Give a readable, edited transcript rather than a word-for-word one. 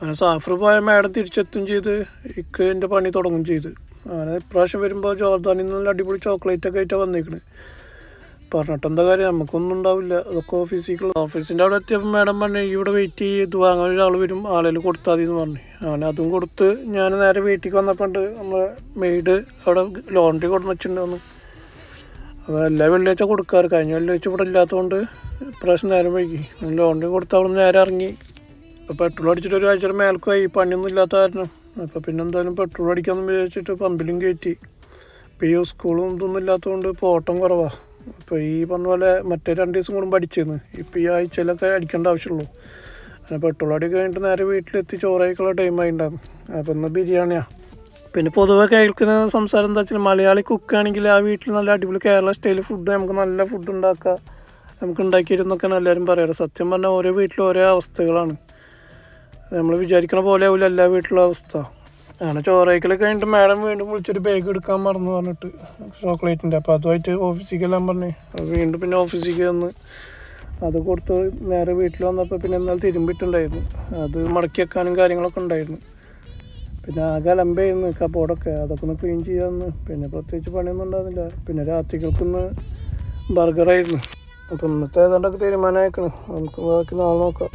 അങ്ങനെ സാഫർ പോയ മാഡം തിരിച്ചെത്തും ചെയ്ത് എൻ്റെ പണി തുടങ്ങും ചെയ്ത്. അങ്ങനെ ഇപ്രാവശ്യം വരുമ്പോൾ ജോർദാനിൽ നിന്ന് നല്ല അടിപൊളി ചോക്ലേറ്റൊക്കെ ആയിട്ടാണ് വന്നേക്കണത്. പറഞ്ഞിട്ട് എന്താ കാര്യം, നമുക്കൊന്നും ഉണ്ടാവില്ല, അതൊക്കെ ഓഫീസിൻ്റെ അവിടെ എത്തിയപ്പോൾ മാഡം പറഞ്ഞു ഇവിടെ വെയിറ്റ് ചെയ്ത് വാങ്ങാൻ ഒരാൾ വരും, ആളേൽ കൊടുത്താൽ മതി എന്ന് പറഞ്ഞു. അങ്ങനെ അതും കൊടുത്ത് ഞാൻ നേരെ വീട്ടിലേക്ക് വന്നപ്പോൾ ഉണ്ട് നമ്മൾ മെയ്ഡ് അവിടെ ലോണ്ടറി കൊടുന്ന് വെച്ചിട്ടുണ്ടായിരുന്നു. അപ്പോൾ എല്ലാ വെള്ളിയാഴ്ച കൊടുക്കാറ്, കഴിഞ്ഞ വെള്ളിയാഴ്ച ഇവിടെ ഇല്ലാത്തതുകൊണ്ട് ഇപ്രാവശ്യം നേരം വൈകി. ലോണ്ടറി കൊടുത്ത് അവിടെ നിന്ന് നേരെ ഇറങ്ങി. അപ്പോൾ പെട്രോൾ അടിച്ചിട്ട് ഒരാഴ്ച മേൽക്കായി, പണിയൊന്നും ഇല്ലാത്ത കാരണം. അപ്പോൾ പിന്നെ എന്തായാലും പെട്രോൾ അടിക്കാമെന്ന് വിചാരിച്ചിട്ട് പമ്പിലും കയറ്റി. ഇപ്പോൾ ഈ സ്കൂളും ഇതൊന്നും ഇല്ലാത്തതുകൊണ്ട് ഇപ്പോൾ ഓട്ടം കുറവാണ്. ഇപ്പോൾ ഈ പറഞ്ഞ പോലെ മറ്റേ 2 ദിവസം കൂടുമ്പോൾ അടിച്ചിരുന്നു, ഇപ്പോൾ ഈ ആഴ്ചയിലൊക്കെ അടിക്കേണ്ട ആവശ്യമുള്ളൂ. അങ്ങനെ പെട്രോൾ അടി കഴിഞ്ഞിട്ട് നേരെ വീട്ടിലെത്തി ചോറായിക്കുള്ള ടൈമായിട്ടുണ്ടായിരുന്നു. അപ്പോൾ ഇന്ന് ബിരിയാണിയാണ്. പിന്നെ പൊതുവെ കേൾക്കുന്ന സംസാരം എന്താ വെച്ചാൽ മലയാളി കുക്കാണെങ്കിൽ ആ വീട്ടിൽ നല്ല അടിപൊളി കേരള സ്റ്റൈൽ ഫുഡ്, നമുക്ക് നല്ല ഫുഡ് ഉണ്ടാക്കുക, നമുക്ക് ഉണ്ടാക്കിയിരുന്നൊക്കെയാണ് എല്ലാവരും പറയാറ്. സത്യം പറഞ്ഞാൽ ഓരോ വീട്ടിലും ഓരോ അവസ്ഥകളാണ്. നമ്മൾ വിചാരിക്കണ പോലെ ആവില്ല എല്ലാ വീട്ടിലുള്ള അവസ്ഥ. അങ്ങനെ ചോറയ്ക്കലൊക്കെ കഴിഞ്ഞിട്ട് മാഡം വീണ്ടും വിളിച്ചൊരു ബാഗ് എടുക്കാൻ മറന്നു പറഞ്ഞിട്ട് ചോക്ലേറ്റിൻ്റെ. അപ്പോൾ അതുമായിട്ട് ഓഫീസിലേക്കെല്ലാം പറഞ്ഞു. വീണ്ടും പിന്നെ ഓഫീസിലേക്ക് വന്ന് അത് കൊടുത്ത് നേരെ വീട്ടിൽ വന്നപ്പോൾ പിന്നെ എന്നാൽ തിരുമ്പിട്ടുണ്ടായിരുന്നു, അത് മടക്കി വെക്കാനും കാര്യങ്ങളൊക്കെ ഉണ്ടായിരുന്നു. പിന്നെ ആകെ അലമ്പായിരുന്നു കബോർഡൊക്കെ, അതൊക്കെ ഒന്ന് ക്ലീൻ ചെയ്യാമെന്ന്. പിന്നെ പ്രത്യേകിച്ച് പണിയൊന്നും ഉണ്ടായിരുന്നില്ല. പിന്നെ രാത്രികൾക്കൊന്ന് ബർഗറായിരുന്നു. അപ്പോൾ ഇന്നത്തെ ഏതാണ്ടൊക്കെ തീരുമാനമായിരിക്കണം, നമുക്ക് ബാക്കി നാളെ നോക്കാം.